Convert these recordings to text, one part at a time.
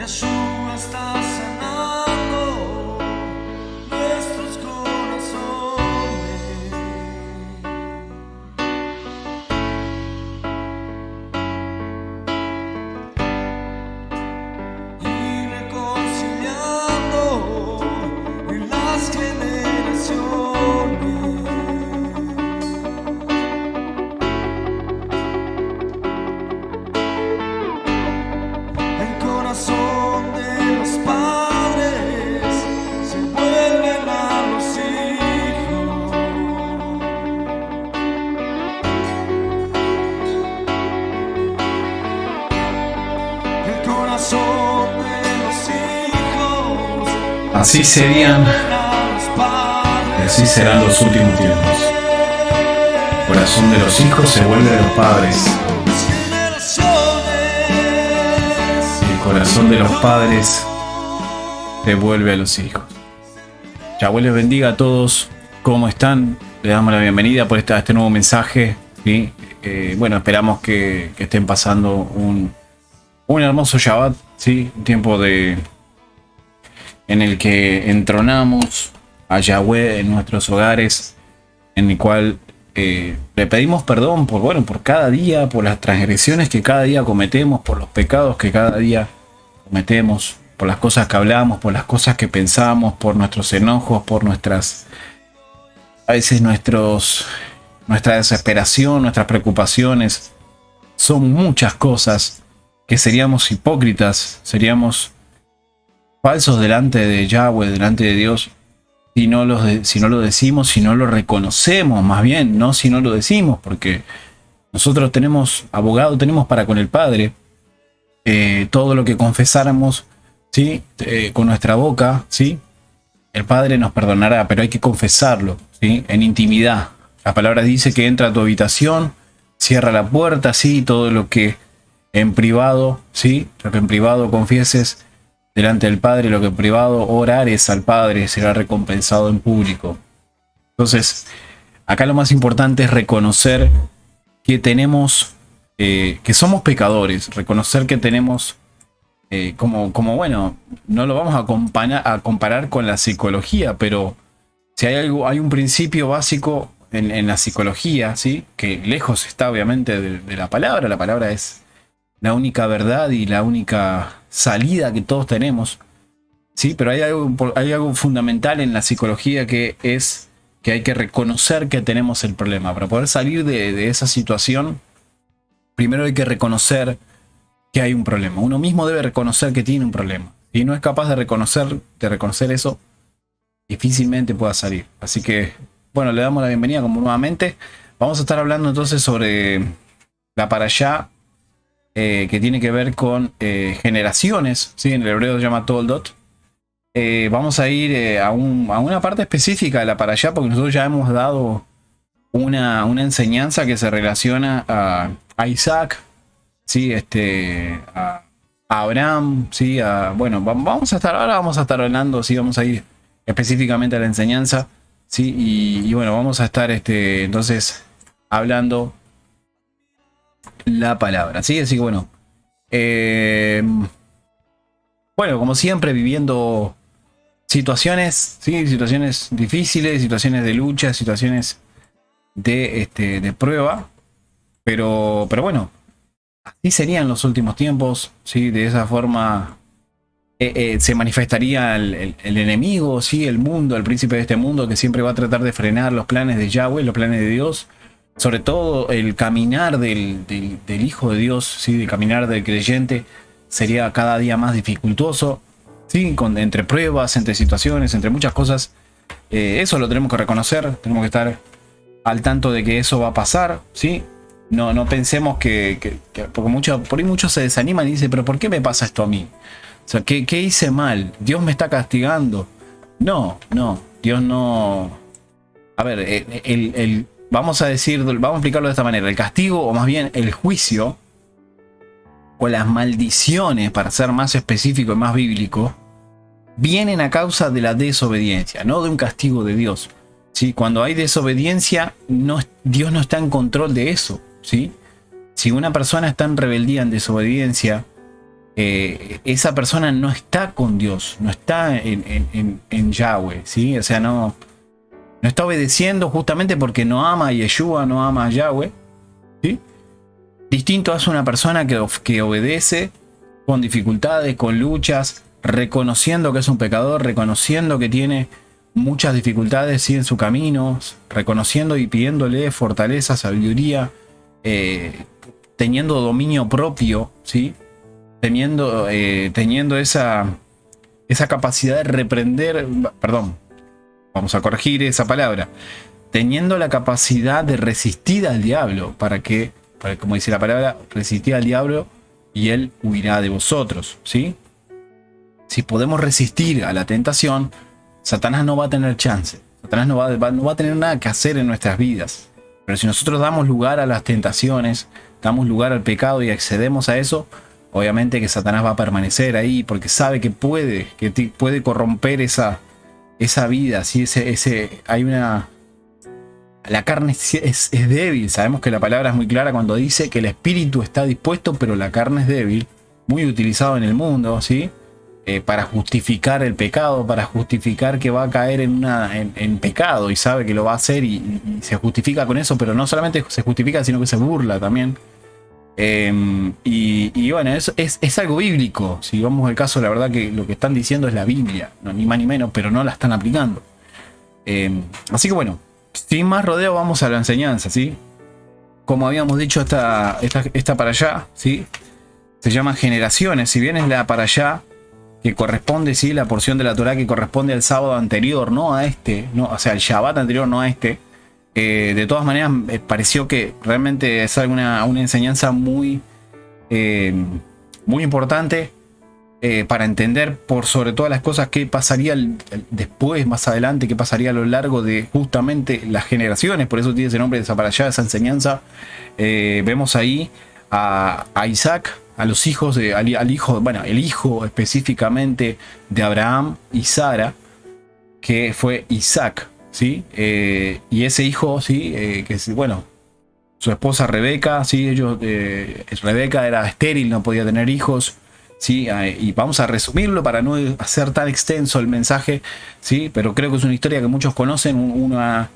Yeshua está sanando nuestros corazones y reconciliando en las generaciones. El corazón de los padres se vuelve a los hijos. El corazón de los hijos Así serían, a los y padres. así serán los últimos tiempos. El corazón de los hijos se vuelve a los padres, Las generaciones. y el corazón de los padres se vuelve a los hijos. Yahweh les bendiga a todos. ¿Cómo están? Les damos la bienvenida por a este nuevo mensaje, ¿sí? Bueno, esperamos que estén pasando un hermoso Shabbat, ¿sí? Un tiempo en el que entronamos a Yahweh en nuestros hogares, en el cual le pedimos perdón por cada día, por las transgresiones que cada día cometemos, por los pecados que cada día cometemos, por las cosas que hablamos, por las cosas que pensamos, por nuestros enojos, por a veces nuestra desesperación, nuestras preocupaciones. Son muchas cosas que seríamos hipócritas, seríamos falsos delante de Yahweh, delante de Dios, si no lo decimos, si no lo reconocemos, más bien, no si no lo decimos, porque nosotros tenemos abogado, tenemos para con el Padre. Todo lo que confesáramos, ¿sí? Con nuestra boca, ¿sí? El Padre nos perdonará, pero hay que confesarlo, ¿sí? En intimidad. La palabra dice que entra a tu habitación, cierra la puerta, ¿sí? Todo lo que en privado, ¿sí? Lo que en privado confieses delante del Padre, lo que en privado orares al Padre, será recompensado en público. Entonces, acá lo más importante es reconocer que tenemos, que somos pecadores, reconocer que tenemos, bueno, no lo vamos a comparar con la psicología, pero si hay un principio básico en la psicología, ¿sí? Que lejos está obviamente de la palabra es la única verdad y la única salida que todos tenemos, ¿sí? Pero hay algo fundamental en la psicología, que es que hay que reconocer que tenemos el problema. Para poder salir de esa situación, primero hay que reconocer que hay un problema. Uno mismo debe reconocer que tiene un problema. Si no es capaz de reconocer eso, difícilmente pueda salir. Así que, bueno, le damos la bienvenida como nuevamente. Vamos a estar hablando entonces sobre la parashá, que tiene que ver con generaciones, ¿sí? En el hebreo se llama Toldot. Vamos a ir a una parte específica de la parashá, porque nosotros ya hemos dado una enseñanza que se relaciona a Isaac, ¿sí? A Abraham, ¿sí? Bueno, vamos a estar hablando, ¿sí? Vamos a ir específicamente a la enseñanza, ¿sí? Y bueno, vamos a estar entonces hablando la palabra, ¿sí? Así que bueno, como siempre, viviendo situaciones, ¿sí? Situaciones difíciles, situaciones de lucha, situaciones de prueba, pero bueno, así serían los últimos tiempos, ¿sí? De esa forma se manifestaría el enemigo, ¿sí? El mundo, el príncipe de este mundo, que siempre va a tratar de frenar los planes de Yahweh, los planes de Dios. Sobre todo el caminar del Hijo de Dios, ¿sí? El caminar del creyente sería cada día más dificultoso, ¿sí? Entre pruebas, entre situaciones, entre muchas cosas. Eso lo tenemos que reconocer, tenemos que estar al tanto de que eso va a pasar, ¿sí? No pensemos porque por ahí muchos se desaniman y dicen, pero ¿por qué me pasa esto a mí? O sea, ¿qué hice mal? ¿Dios me está castigando? No, Dios no. A ver, vamos a explicarlo de esta manera. El castigo, o más bien el juicio, o las maldiciones, para ser más específico y más bíblico, vienen a causa de la desobediencia, no de un castigo de Dios, ¿sí? Cuando hay desobediencia, Dios no está en control de eso, ¿sí? Si una persona está en rebeldía, en desobediencia, esa persona no está con Dios, no está en Yahweh, ¿sí? O sea, no está obedeciendo justamente porque no ama a Yeshua, no ama a Yahweh, ¿sí? Distinto es una persona que obedece con dificultades, con luchas, reconociendo que es un pecador, reconociendo que tiene muchas dificultades, ¿sí?, en su camino, reconociendo y pidiéndole fortaleza, sabiduría, teniendo dominio propio, ¿sí? Teniendo esa capacidad de reprender, perdón, vamos a corregir esa palabra, teniendo la capacidad de resistir al diablo, para como dice la palabra, resistir al diablo y él huirá de vosotros, ¿sí? Si podemos resistir a la tentación, Satanás no va a tener chance, Satanás no va a tener nada que hacer en nuestras vidas. Pero si nosotros damos lugar a las tentaciones, damos lugar al pecado y accedemos a eso, obviamente que Satanás va a permanecer ahí porque sabe que puede corromper esa vida. ¿Sí? La carne es débil. Sabemos que la palabra es muy clara cuando dice que el espíritu está dispuesto, pero la carne es débil. Muy utilizado en el mundo, ¿sí? Para justificar el pecado, para justificar que va a caer en pecado y sabe que lo va a hacer y se justifica con eso, pero no solamente se justifica, sino que se burla también. Y bueno, es algo bíblico. Si vamos al caso, la verdad que lo que están diciendo es la Biblia, no, ni más ni menos, pero no la están aplicando. Así que bueno, sin más rodeo, vamos a la enseñanza, ¿sí? Como habíamos dicho, esta para allá, ¿sí? Se llama generaciones. Si bien es la para allá que corresponde, ¿sí?, la porción de la Torá que corresponde al sábado anterior, no a o sea, el Shabbat anterior, no a de todas maneras, pareció que realmente es una enseñanza muy importante para entender, por sobre todas las cosas, qué pasaría después, más adelante, qué pasaría a lo largo de justamente las generaciones. Por eso tiene ese nombre de esa para allá, esa enseñanza. Vemos ahí a Isaac, a los hijos, el hijo específicamente de Abraham y Sara, que fue Isaac, ¿sí? Y ese hijo, ¿sí? Su esposa Rebeca, ¿sí? Rebeca era estéril, no podía tener hijos, ¿sí? Y vamos a resumirlo para no hacer tan extenso el mensaje, ¿sí? Pero creo que es una historia que muchos conocen, una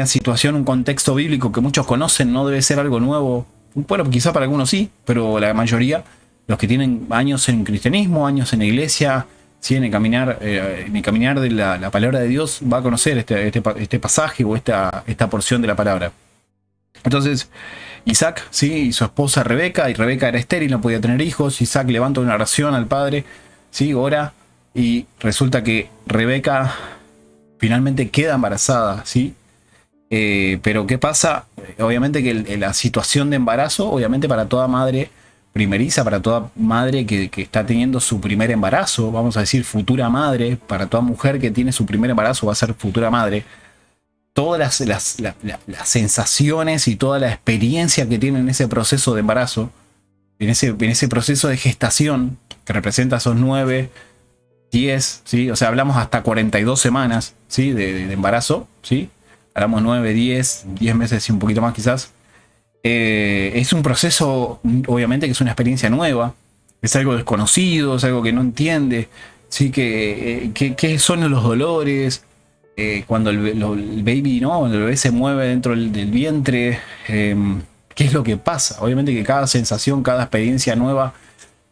situación, un contexto bíblico que muchos conocen, no debe ser algo nuevo. Bueno, quizá para algunos sí, pero la mayoría, los que tienen años en cristianismo, años en la iglesia, ¿sí?, en el caminar de la palabra de Dios, va a conocer este pasaje o esta porción de la palabra. Entonces, Isaac, ¿sí?, y su esposa Rebeca, y Rebeca era estéril, no podía tener hijos. Isaac levanta una oración al padre, ¿sí?, ora, y resulta que Rebeca finalmente queda embarazada, ¿sí? Pero ¿qué pasa? Obviamente que la situación de embarazo, obviamente para toda madre primeriza, para toda madre que está teniendo su primer embarazo, vamos a decir futura madre, para toda mujer que tiene su primer embarazo va a ser futura madre, todas las sensaciones y toda la experiencia que tiene en ese proceso de embarazo, en ese proceso de gestación, que representa esos 9, 10, ¿sí? O sea, hablamos hasta 42 semanas, ¿sí?, de embarazo, ¿sí? Hablamos 9, 10 meses y un poquito más quizás. Es un proceso, obviamente, que es una experiencia nueva, es algo desconocido, es algo que no entiende, ¿sí? ¿Qué son los dolores? Cuando el baby, ¿no?, cuando el bebé se mueve dentro del vientre, ¿qué es lo que pasa? Obviamente que cada sensación, cada experiencia nueva,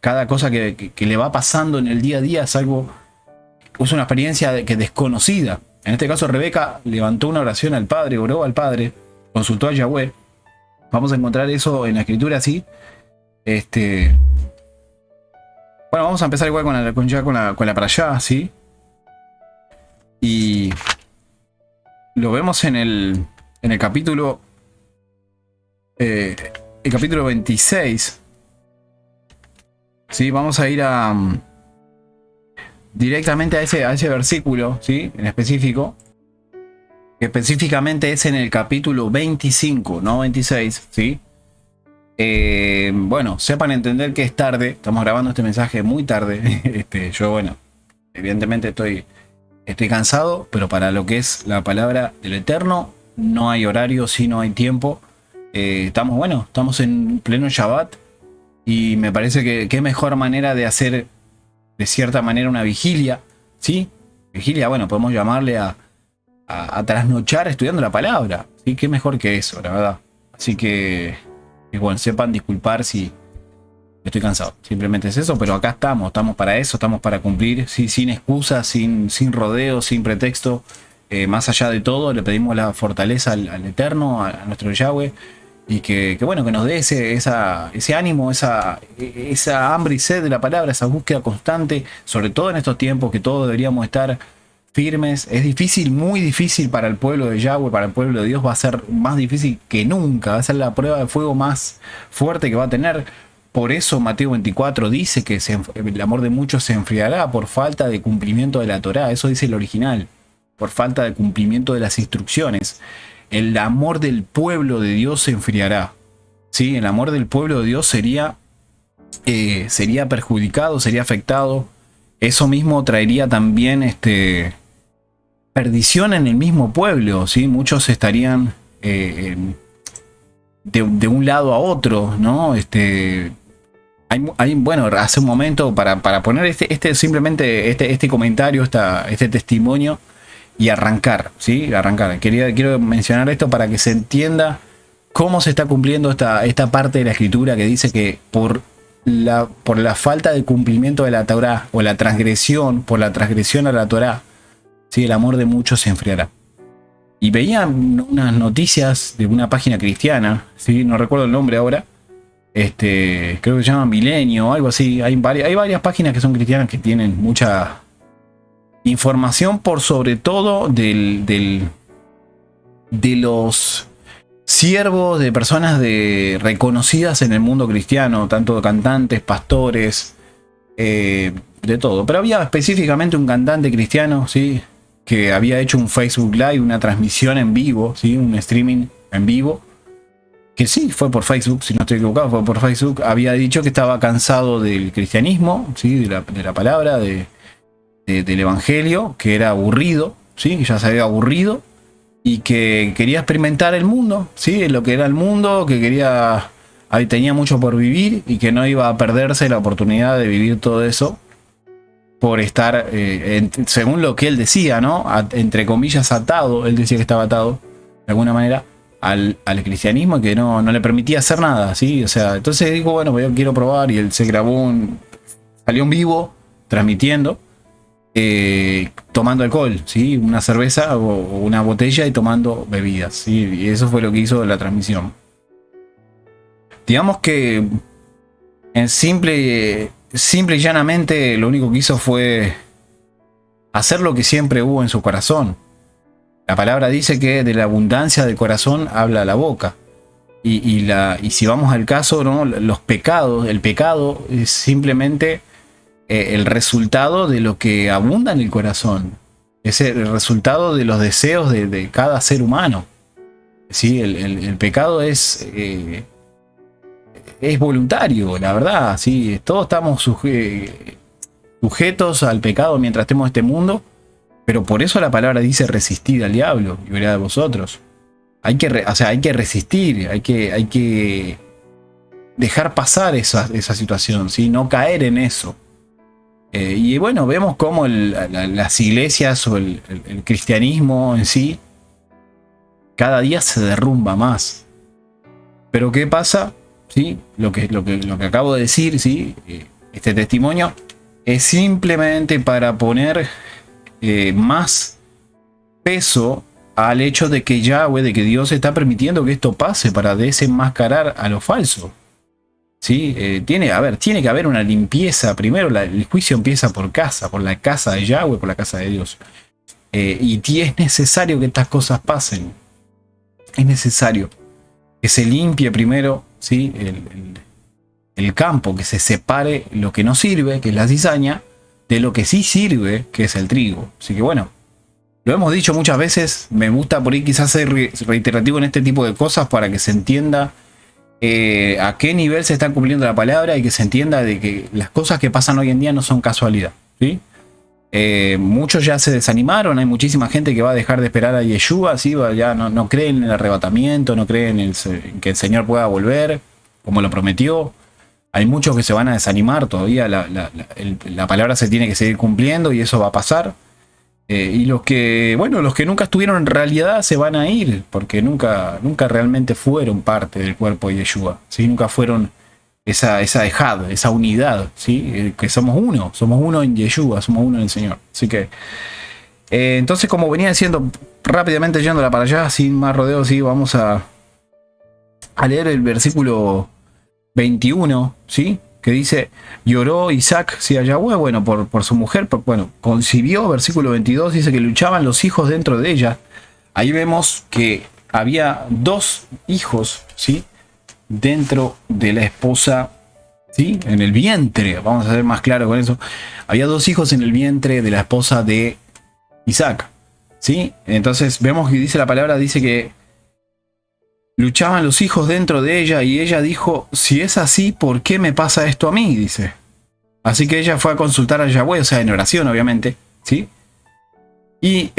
cada cosa que le va pasando en el día a día es una experiencia desconocida. En este caso, Rebeca levantó una oración al Padre, oró al Padre, consultó a Yahweh. Vamos a encontrar eso en la escritura, así. Bueno, vamos a empezar igual con la para allá, ¿sí? Y lo vemos en el capítulo el capítulo 26. ¿Sí? Vamos a ir directamente a ese versículo, ¿sí?, en específico, que específicamente es en el capítulo 25, no 26, ¿sí? Bueno, sepan entender que es tarde, estamos grabando este mensaje muy tarde. Yo, bueno, evidentemente estoy cansado, pero para lo que es la palabra del Eterno, no hay horario, sí, no hay tiempo. Estamos en pleno Shabbat, Y me parece que qué mejor manera de hacer, de cierta manera, una vigilia, ¿sí? Vigilia, bueno, podemos llamarle a trasnochar estudiando la palabra, ¿sí? Qué mejor que eso, la verdad. Así que bueno, sepan disculpar si estoy cansado. Simplemente es eso, pero acá estamos para eso, estamos para cumplir, ¿sí? Sin excusas, sin rodeos, sin pretexto. Más allá de todo, le pedimos la fortaleza al Eterno, a nuestro Yahweh, y que bueno, que nos dé ese ánimo, esa hambre y sed de la palabra, esa búsqueda constante, sobre todo en estos tiempos que todos deberíamos estar firmes. Es difícil, muy difícil para el pueblo de Yahweh, para el pueblo de Dios, va a ser más difícil que nunca, va a ser la prueba de fuego más fuerte que va a tener. Por eso Mateo 24 dice que el amor de muchos se enfriará por falta de cumplimiento de la Torá. Eso dice el original, por falta de cumplimiento de las instrucciones. El amor del pueblo de Dios se enfriará, ¿sí? El amor del pueblo de Dios sería perjudicado, sería afectado. Eso mismo traería también perdición en el mismo pueblo, ¿sí? Muchos estarían de un lado a otro, ¿no? Bueno, hace un momento, para poner simplemente este comentario, este testimonio, y arrancar, ¿sí? Arrancar. Quiero mencionar esto para que se entienda cómo se está cumpliendo esta parte de la escritura que dice que por la falta de cumplimiento de la Torá, o la transgresión, por la transgresión a la Torá, ¿sí? El amor de muchos se enfriará. Y veía unas noticias de una página cristiana, ¿sí? No recuerdo el nombre ahora, creo que se llama Milenio o algo así. Hay varias páginas que son cristianas que tienen mucha información, por sobre todo de los siervos, de personas reconocidas en el mundo cristiano, tanto cantantes, pastores, de todo. Pero había específicamente un cantante cristiano, ¿sí? Que había hecho un Facebook Live, una transmisión en vivo, ¿sí? Un streaming en vivo, que sí, fue por Facebook, si no estoy equivocado, fue por Facebook. Había dicho que estaba cansado del cristianismo, ¿sí? de la palabra, del evangelio, que era aburrido, ¿sí? Que ya se había aburrido, y que quería experimentar el mundo, ¿sí? Lo que era el mundo, que tenía mucho por vivir, y que no iba a perderse la oportunidad de vivir todo eso por estar, según lo que él decía, ¿no? Entre comillas, atado. Él decía que estaba atado, de alguna manera, al cristianismo, y que no le permitía hacer nada, ¿sí? O sea, entonces dijo, bueno, yo quiero probar, y él se grabó, salió en vivo, transmitiendo, tomando alcohol, ¿sí? Una cerveza o una botella, y tomando bebidas, ¿sí? Y eso fue lo que hizo la transmisión. Digamos que en simple y llanamente lo único que hizo fue hacer lo que siempre hubo en su corazón. La palabra dice que de la abundancia del corazón habla la boca. Y si vamos al caso, ¿no? Los pecados, el pecado es simplemente el resultado de lo que abunda en el corazón. Es el resultado de los deseos de cada ser humano. ¿Sí? El pecado es voluntario, la verdad. ¿Sí? Todos estamos sujetos al pecado mientras estemos en este mundo, pero por eso la palabra dice: resistid al diablo y verá de vosotros. Hay que resistir, hay que dejar pasar esa situación, ¿sí? No caer en eso. Y bueno, vemos cómo las iglesias o el cristianismo en sí cada día se derrumba más. Pero ¿qué pasa? ¿Sí? Lo que acabo de decir, ¿sí? Este testimonio es simplemente para poner más peso al hecho de que Yahweh, de que Dios está permitiendo que esto pase para desenmascarar a lo falso. ¿Sí? Tiene que haber una limpieza. Primero el juicio empieza por la casa de Yahweh, por la casa de Dios. Y es necesario que estas cosas pasen. Es necesario que se limpie primero, ¿sí? el campo, que se separe lo que no sirve, que es la cizaña, de lo que sí sirve, que es el trigo. Así que bueno, lo hemos dicho muchas veces. Me gusta por ahí quizás ser reiterativo en este tipo de cosas para que se entienda a qué nivel se está cumpliendo la palabra, y que se entienda de que las cosas que pasan hoy en día no son casualidad, ¿sí? Muchos ya se desanimaron. Hay muchísima gente que va a dejar de esperar a Yeshua, ¿sí? Ya no creen en el arrebatamiento, no creen en que el Señor pueda volver como lo prometió. Hay muchos que se van a desanimar todavía, la palabra se tiene que seguir cumpliendo y eso va a pasar. Y los que nunca estuvieron en realidad se van a ir, porque nunca realmente fueron parte del cuerpo de Yeshua, ¿sí? Nunca fueron esa ejad, esa unidad, ¿sí? Que somos uno en Yeshua, somos uno en el Señor. Así que, entonces, como venía diciendo, rápidamente yéndola para allá, sin más rodeos, ¿sí? Vamos a leer el versículo 21, ¿sí? Que dice, lloró Isaac, sí, a Yahweh, bueno, por su mujer, concibió, versículo 22, dice que luchaban los hijos dentro de ella. Ahí vemos que había 2 hijos, ¿sí? Dentro de la esposa, ¿sí? En el vientre, vamos a ser más claro con eso. Había 2 hijos en el vientre de la esposa de Isaac, ¿sí? Entonces vemos que dice la palabra, dice que luchaban los hijos dentro de ella y ella dijo, si es así, ¿por qué me pasa esto a mí? Dice. Así que ella fue a consultar a Yahweh, o sea, en oración, obviamente, ¿sí? Y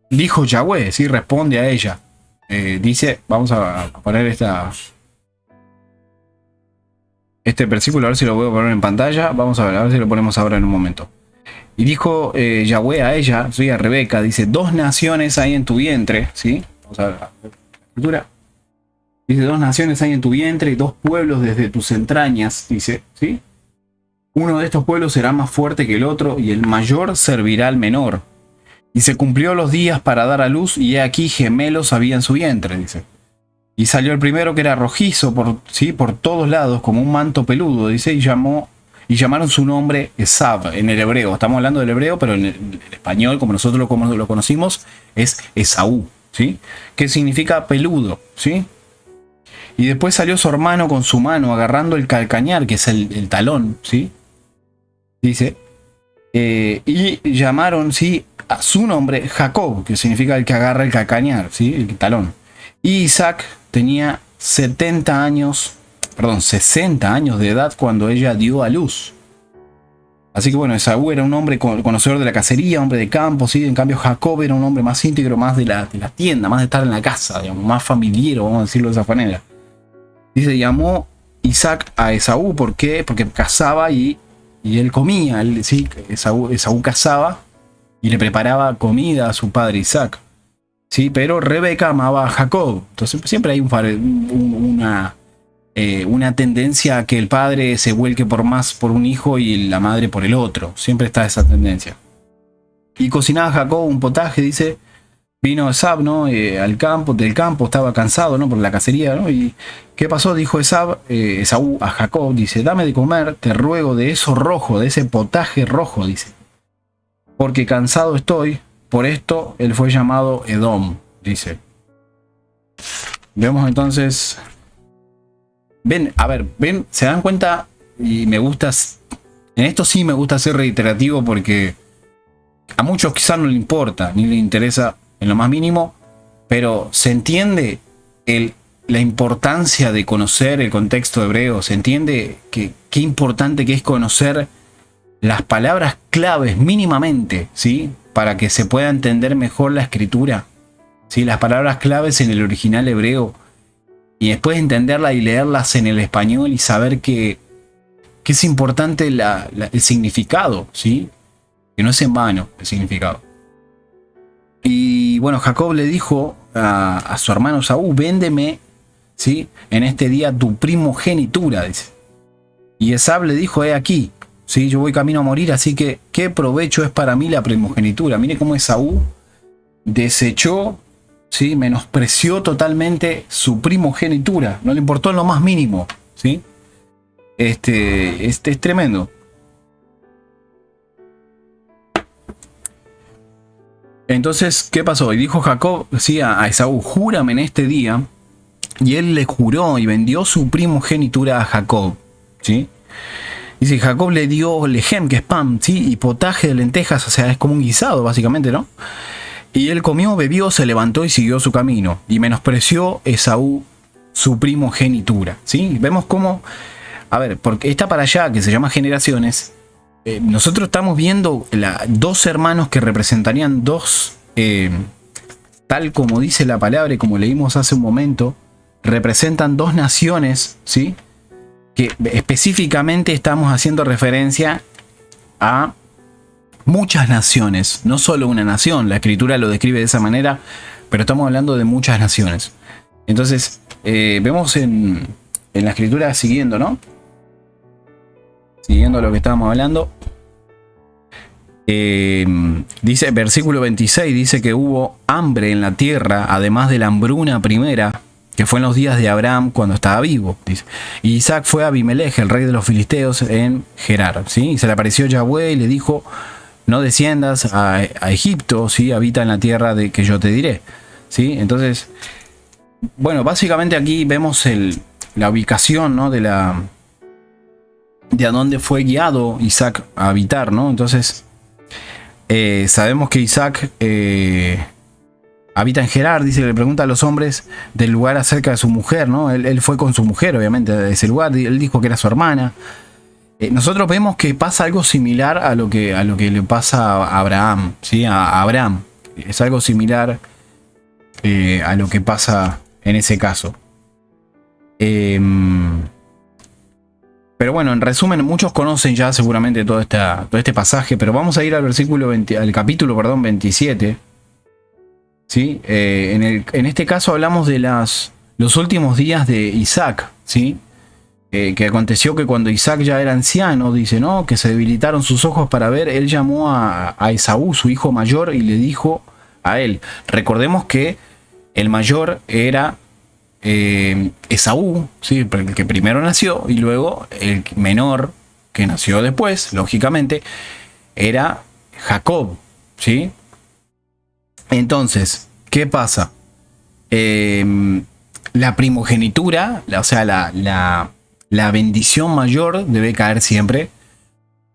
dijo Yahweh, ¿sí? Responde a ella. Dice, vamos a poner este versículo, a ver si lo voy a poner en pantalla. Vamos a ver si lo ponemos ahora en un momento. Y dijo Yahweh a ella, ¿sí? A Rebeca, dice, 2 naciones hay en tu vientre, ¿sí? Vamos a ver. Dice, 2 naciones hay en tu vientre y 2 pueblos desde tus entrañas, dice, ¿sí? Uno de estos pueblos será más fuerte que el otro y el mayor servirá al menor. Y se cumplió los días para dar a luz y he aquí gemelos había en su vientre, dice. Y salió el primero que era rojizo por todos lados como un manto peludo, dice, y llamaron su nombre Esab en el hebreo. Estamos hablando del hebreo, pero en el español, como nosotros lo conocimos, es Esaú, ¿sí? Que significa peludo, ¿sí? Y después salió su hermano con su mano agarrando el calcañar, que es el talón, ¿sí? Dice, y llamaron, ¿sí? A su nombre Jacob, que significa el que agarra el calcañar, ¿sí? El talón. Y Isaac tenía 60 años de edad cuando ella dio a luz. Así que bueno, Esaú era un hombre conocedor de la cacería, hombre de campo, ¿sí? En cambio Jacob era un hombre más íntegro, más de la tienda, más de estar en la casa, digamos, más familiar, vamos a decirlo de esa manera. Dice, llamó Isaac a Esaú, ¿por qué? Porque cazaba y él comía, ¿sí? Esaú cazaba y le preparaba comida a su padre Isaac, ¿sí? Pero Rebeca amaba a Jacob, entonces siempre hay una tendencia a que el padre se vuelque más por un hijo y la madre por el otro. Siempre está esa tendencia. Y cocinaba Jacob un potaje, dice. Vino Esab, ¿no? Del campo, estaba cansado, ¿no? Por la cacería, ¿no? Y ¿qué pasó? Dijo Esaú a Jacob, dice, dame de comer, te ruego, de eso rojo, de ese potaje rojo, dice. Porque cansado estoy, por esto él fue llamado Edom, dice. Vemos entonces... Ven, se dan cuenta, y me gusta, en esto sí me gusta ser reiterativo porque a muchos quizás no le importa, ni le interesa en lo más mínimo, pero se entiende la importancia de conocer el contexto hebreo, se entiende qué importante que es conocer las palabras claves mínimamente, ¿sí? Para que se pueda entender mejor la escritura, ¿sí? Las palabras claves en el original hebreo. Y después entenderla y leerlas en el español y saber que es importante el significado, ¿sí? Que no es en vano el significado. Y bueno, Jacob le dijo a su hermano Esaú, véndeme, ¿sí? En este día tu primogenitura, dice. Y Esab le dijo, he aquí, ¿sí? Yo voy camino a morir, así que ¿qué provecho es para mí la primogenitura? Mire cómo Esaú desechó, ¿sí? Menospreció totalmente su primogenitura, no le importó en lo más mínimo, ¿sí? Este es tremendo. Entonces, ¿qué pasó? Y dijo Jacob, sí, a Esaú, júrame en este día, y él le juró y vendió su primogenitura a Jacob, ¿sí? Dice, Jacob le dio lejem, que es pan, ¿sí? Y potaje de lentejas, o sea, es como un guisado, básicamente, ¿no? Y él comió, bebió, se levantó y siguió su camino. Y menospreció Esaú su primogenitura, ¿sí? Vemos cómo, a ver, porque está para allá, que se llama generaciones, nosotros estamos viendo 2 hermanos que representarían 2, tal como dice la palabra y como leímos hace un momento, representan 2 naciones, ¿sí? que específicamente estamos haciendo referencia a muchas naciones, no solo una nación. La escritura lo describe de esa manera, pero estamos hablando de muchas naciones. Entonces, vemos en la escritura siguiendo, ¿no? Siguiendo lo que estábamos hablando. Dice, versículo 26, dice que hubo hambre en la tierra, además de la hambruna primera, que fue en los días de Abraham cuando estaba vivo. Dice. Y Isaac fue a Abimelech, el rey de los filisteos, en Gerar, ¿sí? Y se le apareció Yahweh y le dijo, no desciendas a Egipto, ¿sí? Habita en la tierra de que yo te diré, ¿sí? Entonces, bueno, básicamente aquí vemos la ubicación, ¿no? de a dónde fue guiado Isaac a habitar, ¿no? Entonces, sabemos que Isaac habita en Gerar, dice que le pregunta a los hombres del lugar acerca de su mujer, ¿no? Él fue con su mujer, obviamente, a ese lugar. Él dijo que era su hermana. Nosotros vemos que pasa algo similar a lo que le pasa a Abraham, ¿sí? A Abraham. Es algo similar a lo que pasa en ese caso. Pero bueno, en resumen, muchos conocen ya seguramente todo este pasaje, pero vamos a ir al versículo 20, al capítulo, 27. ¿Sí? En este caso hablamos de los últimos días de Isaac, ¿sí? Que aconteció que cuando Isaac ya era anciano, dice, ¿no? Que se debilitaron sus ojos para ver, él llamó a Esaú, su hijo mayor, y le dijo a él. Recordemos que el mayor era Esaú, ¿sí? El que primero nació, y luego el menor, que nació después, lógicamente, era Jacob, ¿sí? Entonces, ¿qué pasa? La primogenitura, o sea, la bendición mayor debe caer siempre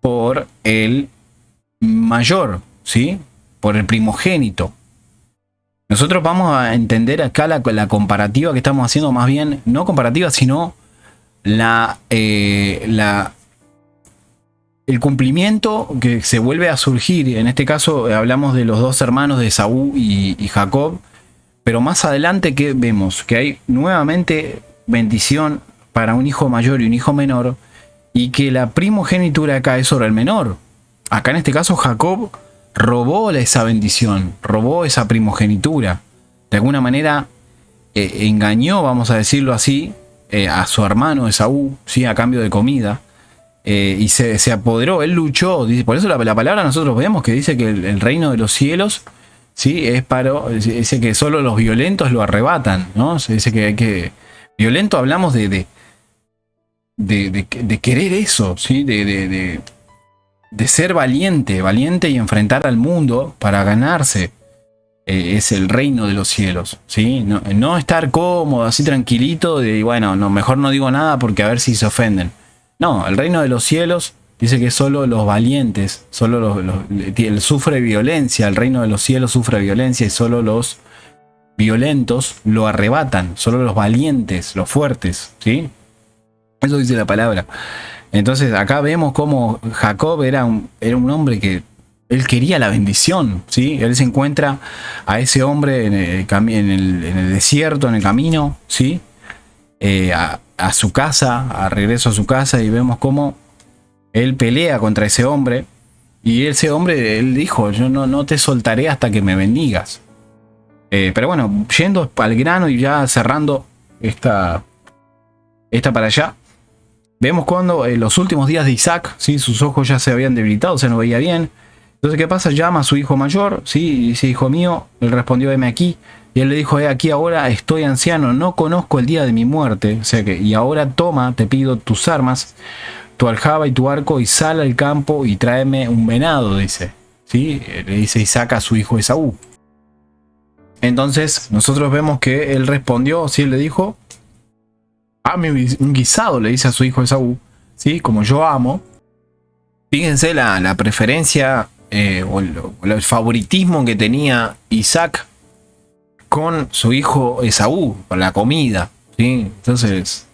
por el mayor, ¿sí? Por el primogénito. Nosotros vamos a entender acá la comparativa que estamos haciendo, más bien, no comparativa, sino el cumplimiento que se vuelve a surgir. En este caso hablamos de los dos hermanos de Esaú y Jacob, pero más adelante que vemos que hay nuevamente bendición para un hijo mayor y un hijo menor, y que la primogenitura cae sobre el menor. Acá en este caso Jacob robó esa bendición, robó esa primogenitura. De alguna manera engañó, vamos a decirlo así, a su hermano Esaú, ¿sí? A cambio de comida. Y se apoderó, él luchó. Dice, por eso la palabra nosotros vemos que dice que el reino de los cielos, ¿sí? Dice que solo los violentos lo arrebatan, ¿no? Se dice que hay que... Violento hablamos de querer eso, ¿sí? De ser valiente y enfrentar al mundo para ganarse. Es el reino de los cielos, ¿sí? No estar cómodo, así tranquilito, de bueno, no, mejor no digo nada porque a ver si se ofenden. No, el reino de los cielos dice que solo los valientes, él sufre violencia, el reino de los cielos sufre violencia y solo los violentos lo arrebatan, solo los valientes, los fuertes, ¿sí? Eso dice la palabra. Entonces acá vemos cómo Jacob era un hombre que él quería la bendición, ¿sí? Él se encuentra a ese hombre en el desierto, en el camino, ¿sí? A su casa, a regreso a su casa, y vemos cómo él pelea contra ese hombre, y ese hombre, él dijo, yo no te soltaré hasta que me bendigas. Pero bueno, yendo al grano y ya cerrando esta para allá, vemos cuando en los últimos días de Isaac, ¿sí? Sus ojos ya se habían debilitado, se no veía bien. Entonces, ¿qué pasa? Llama a su hijo mayor, ¿sí? Y dice, hijo mío. Él respondió, heme aquí. Y él le dijo, aquí ahora estoy anciano, no conozco el día de mi muerte. O sea que, y ahora toma, te pido tus armas, tu aljaba y tu arco, y sal al campo y tráeme un venado, dice. ¿Sí? Le dice Isaac a su hijo Esaú. Entonces, nosotros vemos que él respondió, ¿sí? Él le dijo, hazme un guisado, le dice a su hijo Esaú, ¿sí? Como yo amo. Fíjense la preferencia o el favoritismo que tenía Isaac con su hijo Esaú, con la comida, ¿sí? Entonces,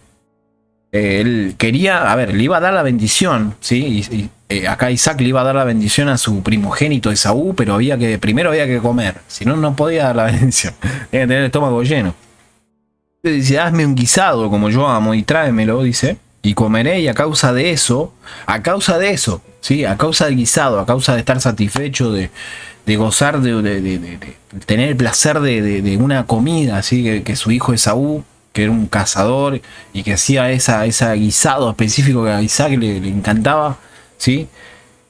él quería, le iba a dar la bendición, ¿sí? Y acá Isaac le iba a dar la bendición a su primogénito Esaú, pero primero había que comer, si no, no podía dar la bendición, tenía que tener el estómago lleno. Entonces dice, hazme un guisado como yo amo y tráemelo, dice. y comeré, y a causa de eso, ¿sí? A causa del guisado, a causa de estar satisfecho, de gozar, de tener el placer de una comida, ¿sí? Que su hijo Esaú, que era un cazador y que hacía esa guisado específico que a Isaac le encantaba, ¿sí?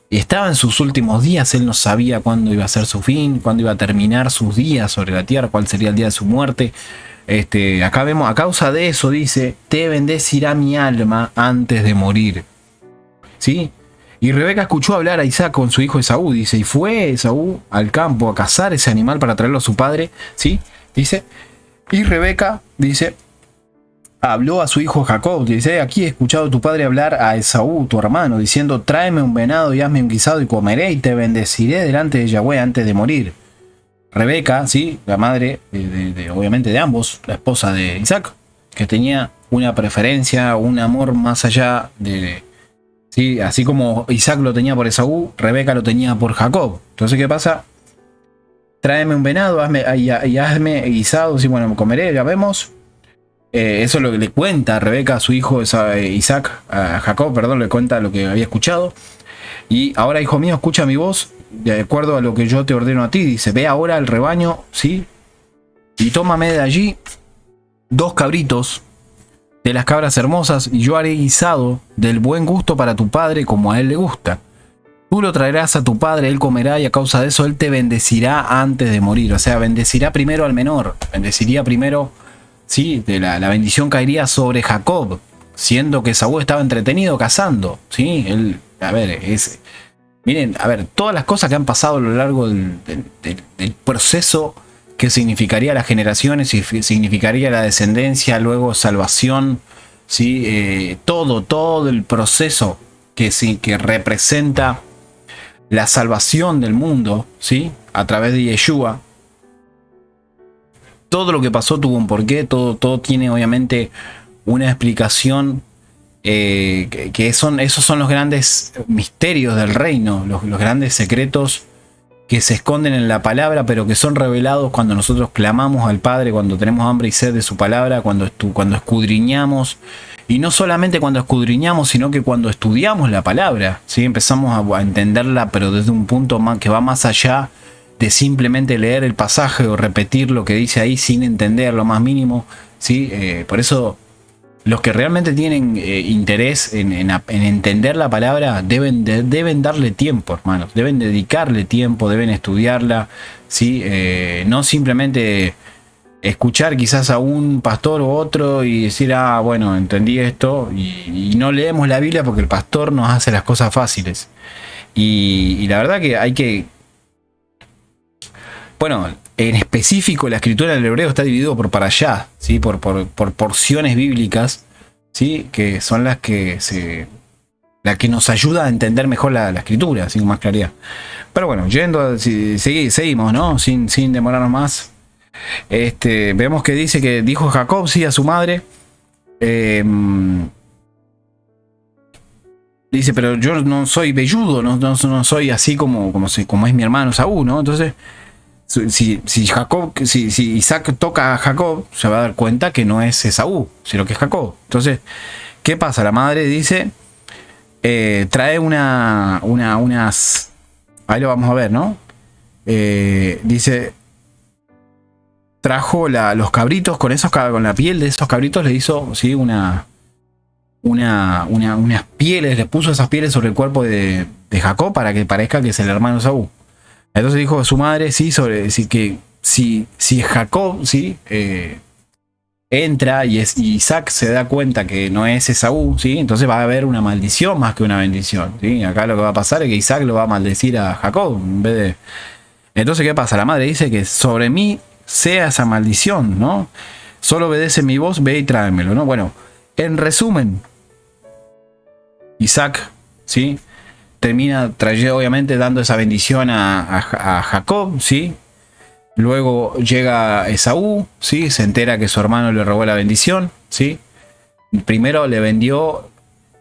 Y estaba en sus últimos días, él no sabía cuándo iba a ser su fin, cuándo iba a terminar sus días sobre la tierra, cuál sería el día de su muerte. Acá vemos, a causa de eso dice, te bendecirá mi alma antes de morir. ¿Sí? Y Rebeca escuchó hablar a Isaac con su hijo Esaú, dice, y fue Esaú al campo a cazar ese animal para traerlo a su padre, ¿sí? Dice, y Rebeca, dice, habló a su hijo Jacob, dice, aquí he escuchado a tu padre hablar a Esaú, tu hermano, diciendo, tráeme un venado y hazme un guisado y comeré y te bendeciré delante de Yahweh antes de morir. Rebeca, ¿sí? La madre, obviamente de ambos, la esposa de Isaac, que tenía una preferencia, un amor más allá de... ¿sí? Así como Isaac lo tenía por Esaú, Rebeca lo tenía por Jacob. Entonces, ¿qué pasa? Tráeme un venado y hazme guisado, sí, bueno, me comeré, ya vemos. Eso es lo que le cuenta Rebeca a su hijo Isaac, a Jacob, perdón, le cuenta lo que había escuchado. Y ahora, hijo mío, escucha mi voz, de acuerdo a lo que yo te ordeno a ti. Dice, ve ahora al rebaño, ¿sí? Y tómame de allí 2 cabritos de las cabras hermosas, y yo haré guisado del buen gusto para tu padre como a él le gusta. Tú lo traerás a tu padre, él comerá, y a causa de eso él te bendecirá antes de morir. O sea, bendecirá primero al menor, bendeciría primero, ¿sí? La bendición caería sobre Jacob, siendo que Esaú estaba entretenido cazando, ¿sí? Él, a ver, miren, a ver, todas las cosas que han pasado a lo largo del proceso que significaría las generaciones y significaría la descendencia, luego salvación, ¿sí? Todo el proceso que representa la salvación del mundo, ¿sí? A través de Yeshua. Todo lo que pasó tuvo un porqué, todo tiene obviamente una explicación, esos son los grandes misterios del reino, los grandes secretos que se esconden en la palabra, pero que son revelados cuando nosotros clamamos al Padre, cuando tenemos hambre y sed de su palabra, cuando escudriñamos, y no solamente cuando escudriñamos, sino que cuando estudiamos la palabra, ¿sí? Empezamos a entenderla, pero desde un punto que va más allá de simplemente leer el pasaje o repetir lo que dice ahí sin entender lo más mínimo, ¿sí? Por eso los que realmente tienen interés en entender la palabra deben darle tiempo, hermanos. Deben dedicarle tiempo, deben estudiarla, ¿sí? No simplemente escuchar quizás a un pastor u otro y decir, ah, bueno, entendí esto, y no leemos la Biblia porque el pastor nos hace las cosas fáciles. Y la verdad que hay que... Bueno, en específico la escritura del hebreo está dividido por parashá, ¿sí? por porciones bíblicas, ¿sí? Que son las que nos ayuda a entender mejor la escritura, sin más claridad. Pero bueno, seguimos, ¿no? Sin demorarnos más. Vemos que dice que dijo Jacob, sí, a su madre. Dice, pero yo no soy velludo, no soy así como es mi hermano Esaú, ¿no? Entonces, si Isaac toca a Jacob, se va a dar cuenta que no es Esaú, sino que es Jacob. Entonces, ¿qué pasa? La madre dice, trae unas... Ahí lo vamos a ver, ¿no? Dice, trajo los cabritos, con la piel de esos cabritos le hizo, ¿sí? unas pieles, le puso esas pieles sobre el cuerpo de Jacob para que parezca que es el hermano Esaú. Entonces dijo a su madre, sí, si Jacob, sí, entra y Isaac se da cuenta que no es Esaú, sí, entonces va a haber una maldición más que una bendición, sí. Acá lo que va a pasar es que Isaac lo va a maldecir a Jacob en vez de... Entonces, ¿qué pasa? La madre dice que sobre mí sea esa maldición, ¿no? Solo obedece mi voz, ve y tráemelo, ¿no? Bueno, en resumen, Isaac, sí, termina obviamente dando esa bendición a Jacob, ¿sí? Luego llega Esaú, ¿sí? Se entera que su hermano le robó la bendición, ¿sí? Primero le vendió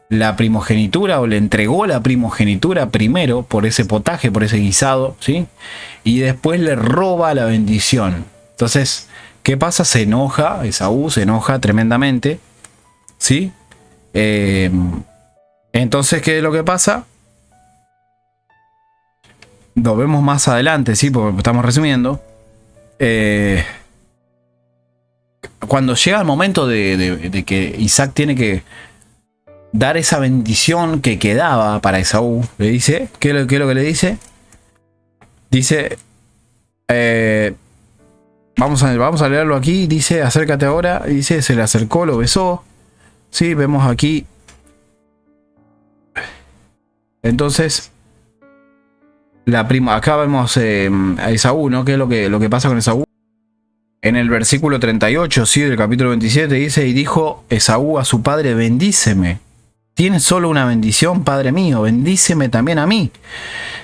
la primogenitura o le entregó la primogenitura primero por ese potaje, por ese guisado, ¿sí? Y después le roba la bendición. Entonces, ¿qué pasa? Se enoja, Esaú se enoja tremendamente, ¿sí? Entonces, ¿qué es lo que pasa? Lo vemos más adelante, sí, porque estamos resumiendo. Cuando llega el momento de que Isaac tiene que dar esa bendición que quedaba para Esaú, le dice, ¿qué es lo que le dice? Dice, vamos a leerlo aquí, dice, acércate ahora, dice, se le acercó, lo besó, sí, vemos aquí. Entonces, acá vemos a Esaú, ¿no? ¿Qué es lo que pasa con Esaú? En el versículo 38, sí, del capítulo 27, dice, y dijo Esaú a su padre, bendíceme. Tienes solo una bendición, padre mío, bendíceme también a mí.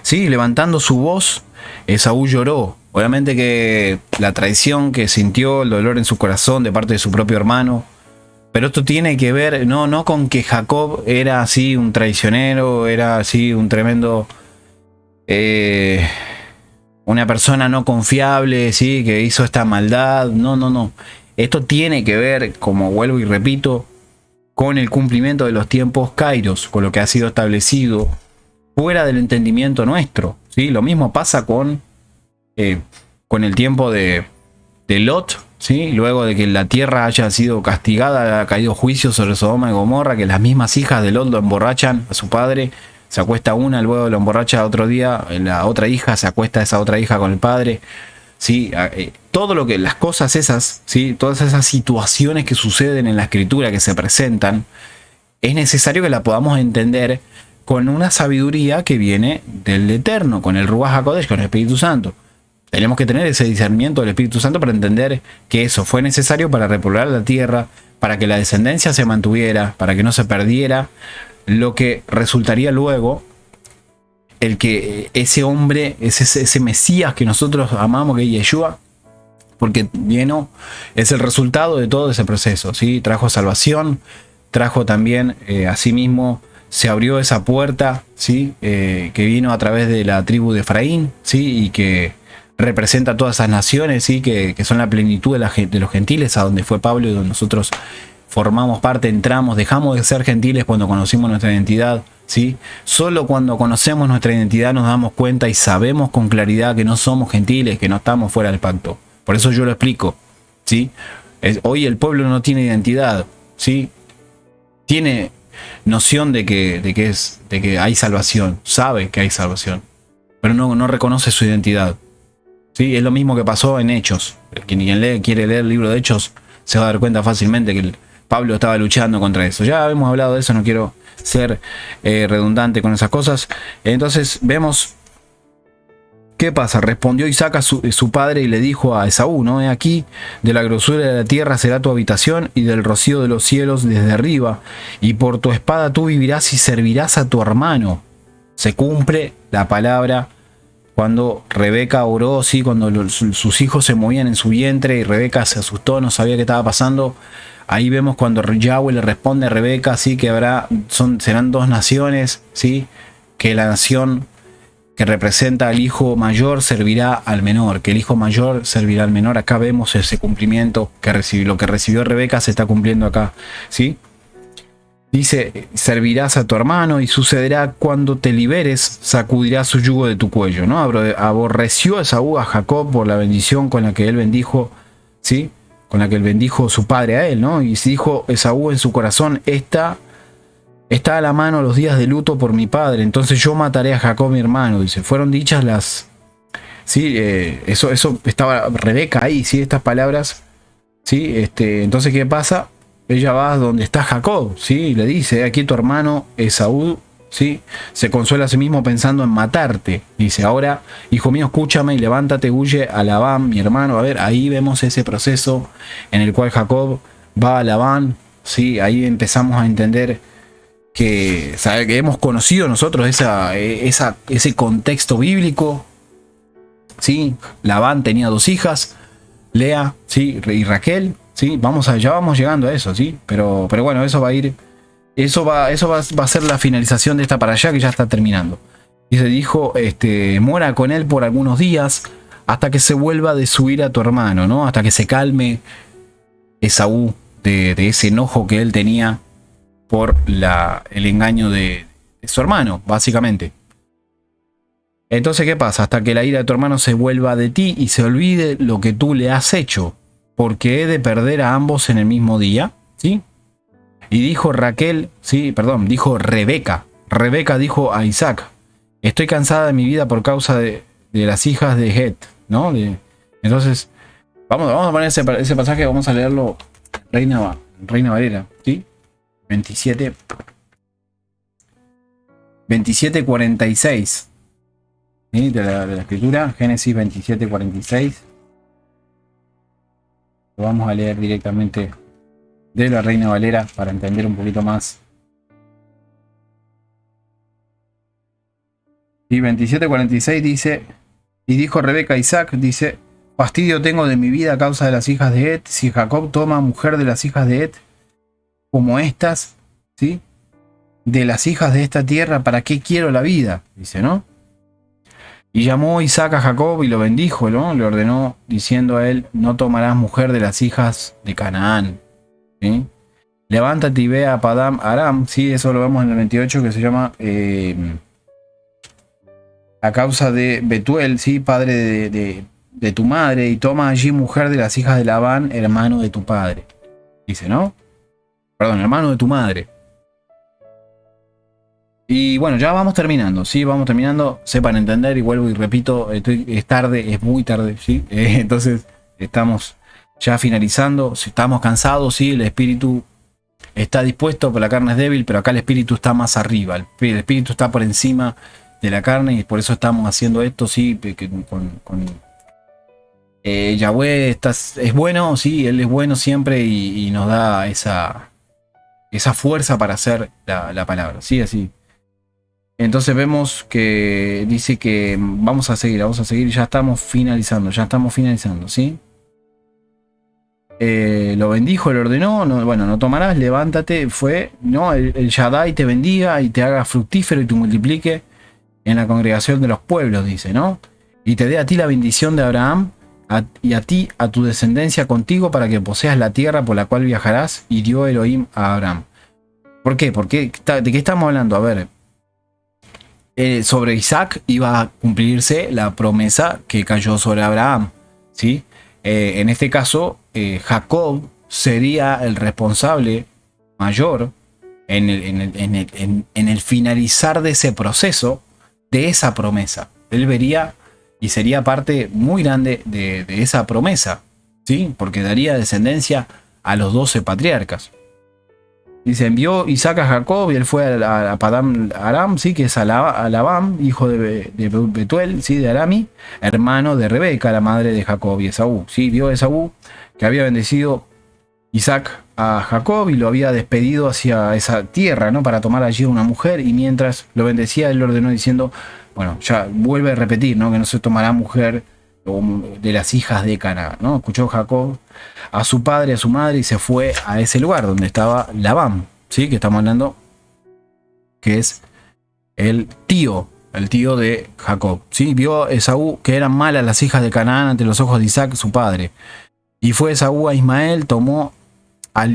Sí, levantando su voz, Esaú lloró. Obviamente que la traición que sintió, el dolor en su corazón de parte de su propio hermano. Pero esto tiene que ver, no con que Jacob era así un traicionero, era así un tremendo... una persona no confiable, ¿sí? Que hizo esta maldad. No. Esto tiene que ver, como vuelvo y repito, con el cumplimiento de los tiempos kairos, con lo que ha sido establecido fuera del entendimiento nuestro, ¿sí? Lo mismo pasa con el tiempo de Lot, ¿sí? Luego de que la tierra haya sido castigada, ha caído juicio sobre Sodoma y Gomorra, que las mismas hijas de Lot lo emborrachan a su padre. Se acuesta una, luego lo emborracha otro día, la otra hija, se acuesta esa otra hija con el padre. ¿Sí? Todo lo que, las cosas esas, ¿sí? Todas esas situaciones que suceden en la escritura, que se presentan, es necesario que la podamos entender con una sabiduría que viene del Eterno, con el Ruach HaKodesh, con el Espíritu Santo. Tenemos que tener ese discernimiento del Espíritu Santo para entender que eso fue necesario para repoblar la tierra, para que la descendencia se mantuviera, para que no se perdiera, lo que resultaría luego el que ese hombre, ese Mesías que nosotros amamos, que es Yeshua, porque vino, es el resultado de todo ese proceso, ¿sí? Trajo salvación, trajo también, asimismo, se abrió esa puerta, ¿sí? Que vino a través de la tribu de Efraín, ¿sí? Y que representa a todas esas naciones, ¿sí? Que son la plenitud de los gentiles, a donde fue Pablo y donde nosotros formamos parte, entramos, dejamos de ser gentiles cuando conocimos nuestra identidad, ¿sí? Solo cuando conocemos nuestra identidad nos damos cuenta y sabemos con claridad que no somos gentiles, que no estamos fuera del pacto. Por eso yo lo explico, ¿sí? Hoy el pueblo no tiene identidad, ¿sí? Tiene noción de que hay salvación, sabe que hay salvación, pero no reconoce su identidad, ¿sí? Es lo mismo que pasó en Hechos. Quien quiere leer el libro de Hechos se va a dar cuenta fácilmente que Pablo estaba luchando contra eso. Ya hemos hablado de eso, no quiero ser redundante con esas cosas. Entonces vemos qué pasa. Respondió Isaac a su padre y le dijo a Esaú, ¿no? He aquí, de la grosura de la tierra será tu habitación y del rocío de los cielos desde arriba, y por tu espada tú vivirás y servirás a tu hermano. Se cumple la palabra cuando Rebeca oró, ¿sí? Cuando sus hijos se movían en su vientre y Rebeca se asustó, no sabía qué estaba pasando. Ahí vemos cuando Yahweh le responde a Rebeca, ¿sí? Que serán dos naciones, ¿sí? Que la nación que representa al hijo mayor servirá al menor, que el hijo mayor servirá al menor. Acá vemos ese cumplimiento que lo que recibió Rebeca se está cumpliendo acá, ¿sí? Dice, servirás a tu hermano y sucederá cuando te liberes, sacudirás su yugo de tu cuello, ¿no? Aborreció Esaú a Jacob por la bendición con la que él bendijo, ¿sí? Con la que él bendijo su padre a él, ¿no? Y dijo Esaú en su corazón, está a la mano los días de luto por mi padre, entonces yo mataré a Jacob mi hermano. Dice, fueron dichas las... Sí, eso estaba Rebeca ahí, ¿sí? Estas palabras, ¿sí? Entonces, ¿qué pasa? Ella va donde está Jacob, ¿sí? Y le dice, aquí tu hermano Esaú, ¿sí? Se consuela a sí mismo pensando en matarte. Dice, ahora, hijo mío, escúchame y levántate, huye a Labán, mi hermano. A ver, ahí vemos ese proceso en el cual Jacob va a Labán, ¿sí? Ahí empezamos a entender que hemos conocido nosotros ese contexto bíblico, ¿sí? Labán tenía dos hijas, Lea, ¿sí? Y Raquel, ¿sí? Ya vamos llegando a eso, ¿sí? Pero bueno, eso va a ir... Eso va a ser la finalización de esta para allá, que ya está terminando. Y se dijo, mora con él por algunos días hasta que se vuelva de su ira a tu hermano, ¿no? Hasta que se calme Esaú de ese enojo que él tenía por el engaño de su hermano, básicamente. Entonces, ¿qué pasa? Hasta que la ira de tu hermano se vuelva de ti y se olvide lo que tú le has hecho, porque he de perder a ambos en el mismo día, ¿sí? Y dijo Raquel, sí, perdón, dijo Rebeca. Rebeca dijo a Isaac: estoy cansada de mi vida por causa de las hijas de Het, ¿no? Entonces, vamos a poner ese pasaje, vamos a leerlo Reina Valera, ¿sí? 27:46, ¿sí? de la escritura, Génesis 27:46. Lo vamos a leer directamente de la Reina Valera para entender un poquito más. Y 27:46 dice: y dijo Rebeca a Isaac, dice: fastidio tengo de mi vida a causa de las hijas de Het. Si Jacob toma mujer de las hijas de Het, como estas, ¿sí? De las hijas de esta tierra, ¿para qué quiero la vida? Dice, ¿no? Y llamó Isaac a Jacob y lo bendijo, ¿no? Le ordenó diciendo a él: no tomarás mujer de las hijas de Canaán, ¿sí? Levántate y ve a Padam Aram, ¿sí? Eso lo vemos en el 28, que se llama a causa de Betuel, ¿sí? Padre de tu madre, y toma allí mujer de las hijas de Labán, hermano de tu padre. Dice, ¿no? Perdón, hermano de tu madre. Y bueno, ya vamos terminando, ¿sí? Vamos terminando. Sepan entender, y vuelvo y repito, es tarde, es muy tarde, ¿sí? Entonces, estamos ya finalizando. Si estamos cansados, ¿sí? El espíritu está dispuesto, pero la carne es débil, pero acá el espíritu está más arriba. El espíritu está por encima de la carne, y por eso estamos haciendo esto, ¿sí? Yahweh es bueno, ¿sí? Él es bueno siempre, y nos da esa fuerza para hacer la palabra, ¿sí? Así. Entonces vemos que dice que vamos a seguir, ya estamos finalizando, ¿sí? Lo bendijo, le ordenó, no tomarás, levántate, no, el Shaddai te bendiga y te haga fructífero y te multiplique en la congregación de los pueblos, dice, ¿no? Y te dé a ti la bendición de Abraham, y a ti, a tu descendencia contigo, para que poseas la tierra por la cual viajarás, y dio Elohim a Abraham. ¿Por qué? ¿De qué estamos hablando? A ver, sobre Isaac iba a cumplirse la promesa que cayó sobre Abraham, ¿sí? En este caso, Jacob sería el responsable mayor en el finalizar de ese proceso, de esa promesa. Él vería y sería parte muy grande de esa promesa, ¿sí? Porque daría descendencia a los 12 patriarcas. Dice, envió Isaac a Jacob, y él fue a Padam Aram, ¿sí? Que es a Labán, hijo de Betuel, ¿sí? De Arami, hermano de Rebeca, la madre de Jacob y Esaú, ¿sí? Vio a Esaú que había bendecido Isaac a Jacob y lo había despedido hacia esa tierra, ¿no? Para tomar allí una mujer, y mientras lo bendecía, él lo ordenó diciendo, bueno, ya vuelve a repetir, ¿no? Que no se tomará mujer de las hijas de Canaán, ¿no? Escuchó Jacob a su padre, a su madre, y se fue a ese lugar donde estaba Labán, ¿sí? Que estamos hablando que es el tío de Jacob, ¿sí? Vio Esaú que eran malas las hijas de Canaán ante los ojos de Isaac, su padre, y fue Esaú a Ismael, tomó a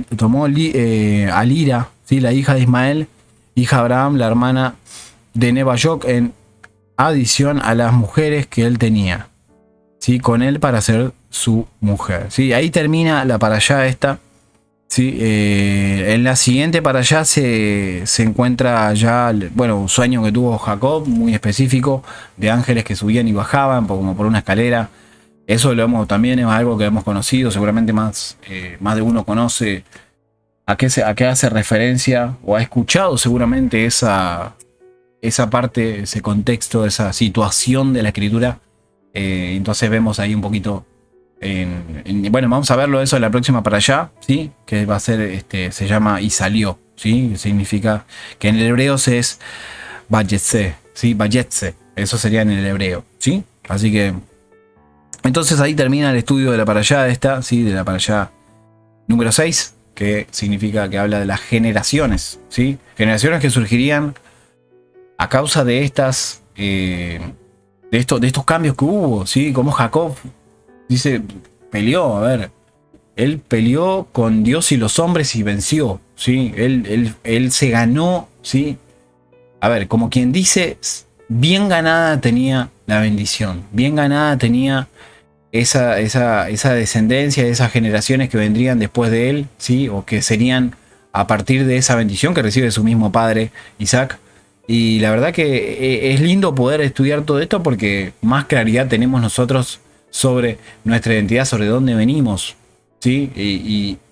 Lira, ¿sí? La hija de Ismael, hija de Abraham, la hermana de Nebayoc, en adición a las mujeres que él tenía, ¿sí? Con él para ser su mujer, ¿sí? Ahí termina la parashá esta, ¿sí? En la siguiente parashá se encuentra ya, bueno, un sueño que tuvo Jacob, muy específico, de ángeles que subían y bajaban como por una escalera. Eso también es algo que hemos conocido, seguramente más de uno conoce a qué hace referencia, o ha escuchado seguramente esa parte, ese contexto, esa situación de la escritura. Entonces vemos ahí un poquito, bueno, vamos a verlo eso en la próxima para allá, ¿sí? Que va a ser, se llama y salió, ¿sí? Significa que en el hebreo es Bayetse, ¿sí? Bayetse, eso sería en el hebreo, ¿sí? Así que entonces ahí termina el estudio de la parashá esta, ¿sí? De la parashá número 6, que significa que habla de las generaciones, ¿sí? Generaciones que surgirían a causa de estas de estos cambios que hubo, ¿sí? Como Jacob dice, él peleó con Dios y los hombres y venció, ¿sí? Él se ganó, ¿sí? A ver, como quien dice, bien ganada tenía la bendición, bien ganada tenía esa descendencia, esas generaciones que vendrían después de él, ¿sí? O que serían a partir de esa bendición que recibe su mismo padre, Isaac. Y la verdad que es lindo poder estudiar todo esto porque más claridad tenemos nosotros sobre nuestra identidad, sobre dónde venimos, ¿sí?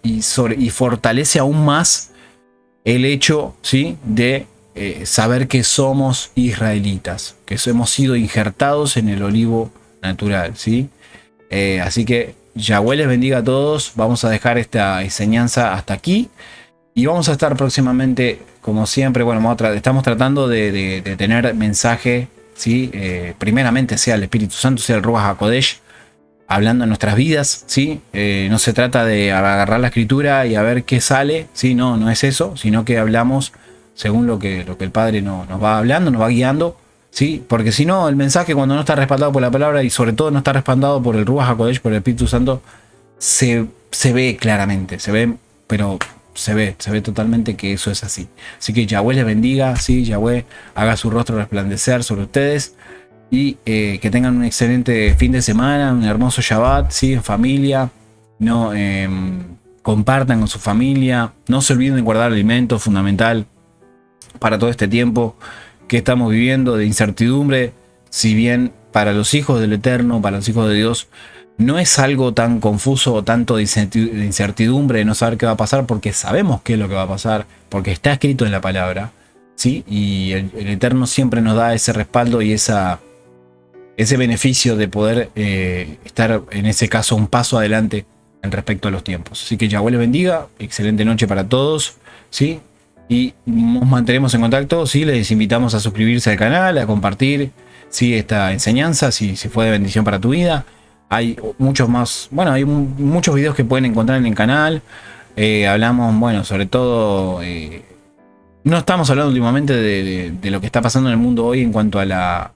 Y fortalece aún más el hecho, ¿sí? De saber que somos israelitas, que hemos sido injertados en el olivo natural, ¿sí? Así que Yahweh les bendiga a todos. Vamos a dejar esta enseñanza hasta aquí. Y vamos a estar próximamente, como siempre, bueno, estamos tratando de tener mensaje, ¿sí? Primeramente sea el Espíritu Santo, sea el Ruach HaKodesh, hablando en nuestras vidas, ¿sí? No se trata de agarrar la escritura y a ver qué sale, ¿sí? No es eso, sino que hablamos según lo que el Padre nos va hablando, nos va guiando, ¿sí? Porque si no, el mensaje cuando no está respaldado por la palabra y sobre todo no está respaldado por el Ruach HaKodesh, por el Espíritu Santo, se ve claramente, pero se ve totalmente que eso es así. Así que Yahweh les bendiga, ¿sí? Yahweh haga su rostro resplandecer sobre ustedes y que tengan un excelente fin de semana, un hermoso Shabbat, ¿sí? En familia, no compartan con su familia, no se olviden de guardar alimentos, fundamental para todo este tiempo que estamos viviendo de incertidumbre. Si bien para los hijos del Eterno, para los hijos de Dios, no es algo tan confuso o tanto de incertidumbre de no saber qué va a pasar, porque sabemos qué es lo que va a pasar, porque está escrito en la palabra, ¿sí? Y el Eterno siempre nos da ese respaldo y ese beneficio de poder estar, en ese caso, un paso adelante en respecto a los tiempos. Así que Yahweh les bendiga, excelente noche para todos, ¿sí? Y nos mantenemos en contacto, ¿sí? Les invitamos a suscribirse al canal, a compartir, ¿sí? Esta enseñanza, si fue de bendición para tu vida. Hay muchos más, bueno, hay muchos videos que pueden encontrar en el canal. Hablamos, bueno, sobre todo, no estamos hablando últimamente de lo que está pasando en el mundo hoy en cuanto a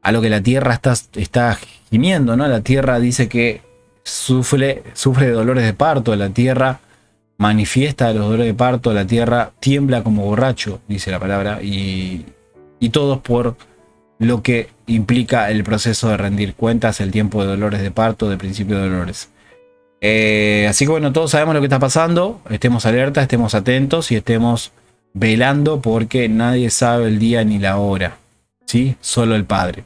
lo que la tierra está gimiendo, ¿no? La tierra dice que sufre de dolores de parto, la tierra manifiesta los dolores de parto, la tierra tiembla como borracho, dice la palabra, y todos por lo que implica el proceso de rendir cuentas, el tiempo de dolores de parto, de principio de dolores. Así que bueno, todos sabemos lo que está pasando, estemos alerta, estemos atentos y estemos velando porque nadie sabe el día ni la hora, ¿sí? Solo el Padre.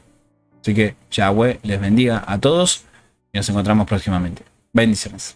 Así que Yahweh les bendiga a todos y nos encontramos próximamente. Bendiciones.